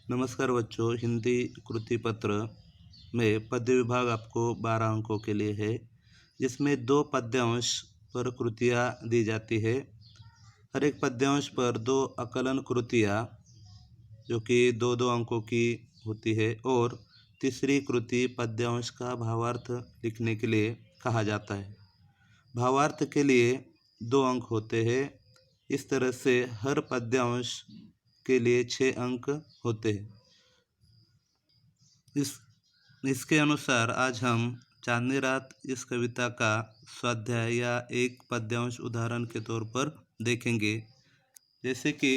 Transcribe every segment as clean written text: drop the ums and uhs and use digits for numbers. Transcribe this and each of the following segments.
नमस्कार बच्चों, हिंदी कृति पत्र में पद्य विभाग आपको 12 अंकों के लिए है, जिसमें 2 पद्यांश पर कृतियाँ दी जाती है। हर एक पद्यांश पर 2 आकलन कृतियाँ जो कि 2-2 अंकों की होती है और तीसरी कृति पद्यांश का भावार्थ लिखने के लिए कहा जाता है। भावार्थ के लिए 2 अंक होते हैं। इस तरह से हर पद्यांश के लिए 6 अंक होते हैं। इसके अनुसार आज हम चांदनी रात इस कविता का स्वाध्याय या एक पद्यांश उदाहरण के तौर पर देखेंगे। जैसे कि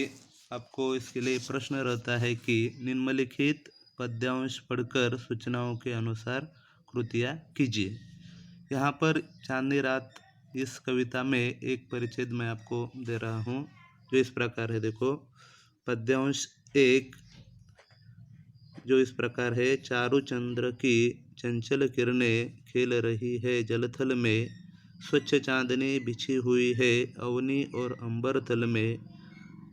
आपको इसके लिए प्रश्न रहता है कि निम्नलिखित पद्यांश पढ़कर सूचनाओं के अनुसार कृतियाँ कीजिए। यहाँ पर चांदनी रात इस कविता में एक परिच्छेद मैं आपको दे रहा हूँ जो इस प्रकार है। देखो, पद्यांश 1 जो इस प्रकार है। चारु चंद्र की चंचल किरणें खेल रही है जलथल में, स्वच्छ चांदनी बिछी हुई है अवनी और अंबर तल में,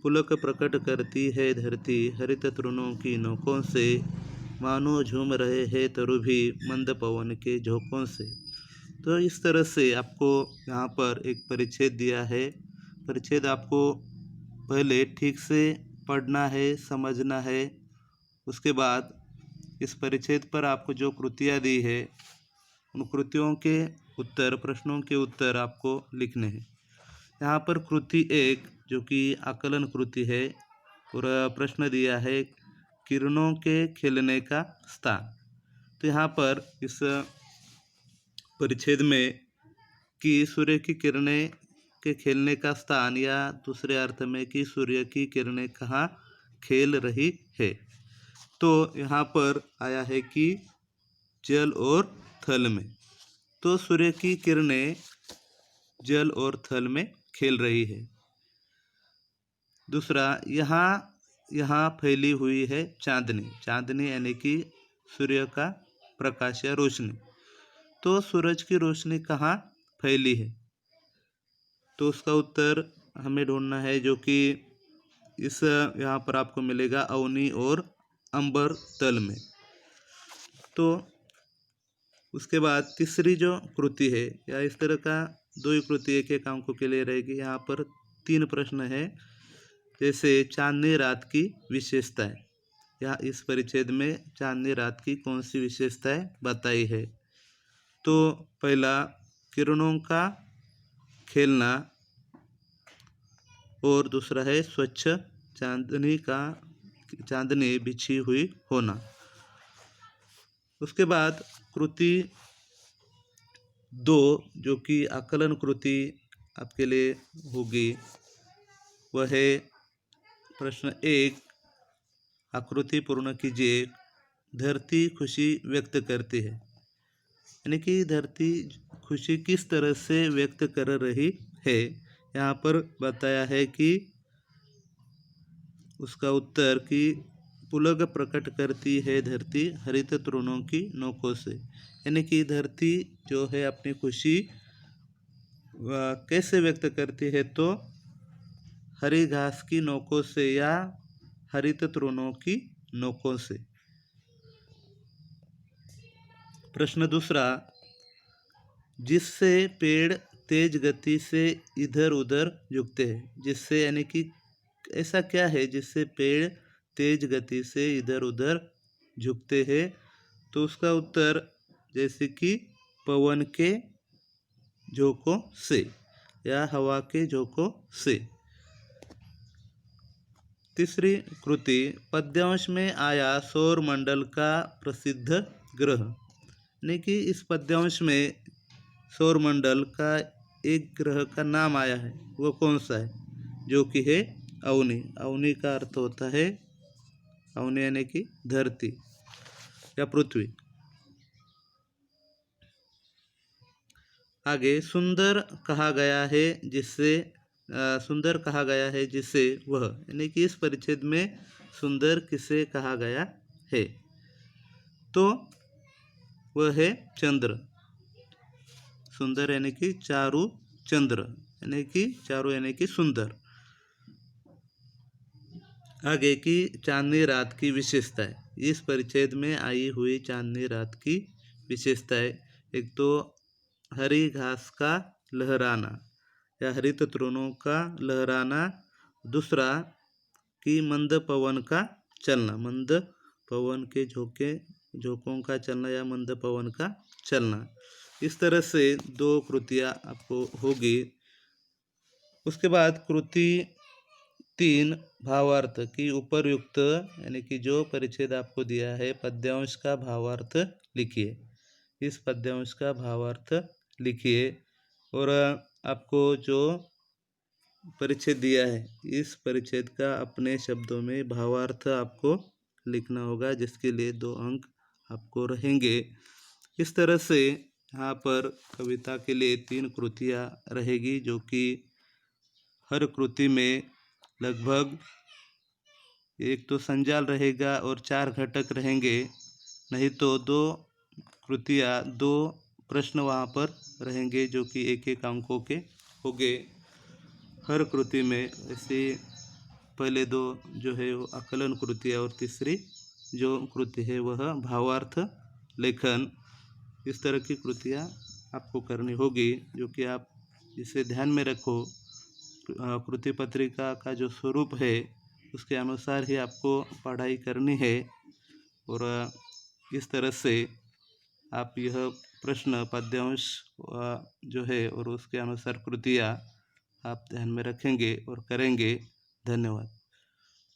पुलक प्रकट करती है धरती हरित तृणों की नोकों से, मानो झूम रहे हैं तरु भी मंद पवन के झोंकों से। तो इस तरह से आपको यहाँ पर एक परिच्छेद दिया है। परिच्छेद आपको पहले ठीक से पढ़ना है, समझना है। उसके बाद इस परिच्छेद पर आपको जो कृतियाँ दी है उन कृतियों के उत्तर, प्रश्नों के उत्तर आपको लिखने हैं। यहाँ पर कृति 1 जो कि आकलन कृति है और प्रश्न दिया है किरणों के खिलने का स्थान। तो यहाँ पर इस परिच्छेद में कि सूर्य की किरणें के खेलने का स्थान या दूसरे अर्थ में कि सूर्य की किरणें कहाँ खेल रही है, तो यहाँ पर आया है कि जल और थल में। तो सूर्य की किरणें जल और थल में खेल रही है। दूसरा, यहाँ फैली हुई है चांदनी। चांदनी यानी कि सूर्य का प्रकाश या रोशनी। तो सूरज की रोशनी कहाँ फैली है, तो उसका उत्तर हमें ढूंढना है जो कि इस यहाँ पर आपको मिलेगा अवनी और अंबर तल में। तो उसके बाद तीसरी जो कृति है या इस तरह का 2 ही कृति एक अंकों के लिए रहेगी। यहाँ पर 3 प्रश्न है। जैसे चांदनी रात की विशेषताएं, या इस परिच्छेद में चांदनी रात की कौन सी विशेषताएं बताई है। तो पहला, किरणों का खेलना, और दूसरा है स्वच्छ चांदनी बिछी हुई होना। उसके बाद कृति 2 जो कि आकलन कृति आपके लिए होगी, वह है प्रश्न 1, आकृति पूर्ण कीजिए। धरती खुशी व्यक्त करती है, यानी कि धरती खुशी किस तरह से व्यक्त कर रही है। यहाँ पर बताया है कि उसका उत्तर कि पुलक प्रकट करती है धरती हरित तृणों की नोकों से, यानी कि धरती जो है अपनी खुशी कैसे व्यक्त करती है, तो हरी घास की नोकों से या हरित तृणों की नोकों से। प्रश्न दूसरा, जिससे पेड़ तेज गति से इधर उधर झुकते हैं। जिससे यानी कि ऐसा क्या है जिससे पेड़ तेज गति से इधर उधर झुकते हैं, तो उसका उत्तर जैसे कि पवन के झोंकों से या हवा के झोंकों से। तीसरी कृति, पद्यांश में आया सौर मंडल का प्रसिद्ध ग्रह, यानी कि इस पद्यांश में सौर मंडल का एक ग्रह का नाम आया है, वो कौन सा है, जो कि है अवनी। अवनी का अर्थ होता है, अवनी यानी कि धरती या पृथ्वी। आगे, सुंदर कहा गया है जिसे वह, यानी कि इस परिच्छेद में सुंदर किसे कहा गया है, तो वह है चंद्र। सुंदर यानी कि चारु चंद्र, यानी कि चारु यानी कि सुंदर। आगे की चांदनी रात की विशेषताएं। इस परिच्छेद में आई हुई चांदनी रात की विशेषताएं, एक तो हरी घास का लहराना या हरित तृणों का लहराना, दूसरा कि मंद पवन का चलना, मंद पवन के झोंकों का चलना या मंद पवन का चलना। इस तरह से 2 कृतियाँ आपको होगी। उसके बाद कृति 3 भावार्थ की उपरयुक्त यानी कि जो परिच्छेद आपको दिया है, पद्यांश का भावार्थ लिखिए। इस पद्यांश का भावार्थ लिखिए और आपको जो परिच्छेद दिया है, इस परिच्छेद का अपने शब्दों में भावार्थ आपको लिखना होगा, जिसके लिए 2 अंक आपको रहेंगे। इस तरह से यहाँ पर कविता के लिए 3 कृतियाँ रहेगी, जो कि हर कृति में लगभग एक तो संजाल रहेगा और 4 घटक रहेंगे, नहीं तो 2 कृतियाँ 2 प्रश्न वहाँ पर रहेंगे, जो कि 1-1 अंकों के होंगे हर कृति में। ऐसे पहले 2 जो है वो आकलन कृति है और तीसरी जो कृति है वह भावार्थ लेखन। इस तरह की कृतियाँ आपको करनी होगी, जो कि आप इसे ध्यान में रखो। कृति पत्रिका का जो स्वरूप है उसके अनुसार ही आपको पढ़ाई करनी है और इस तरह से आप यह प्रश्न पद्यांश जो है और उसके अनुसार कृतियाँ आप ध्यान में रखेंगे और करेंगे। धन्यवाद।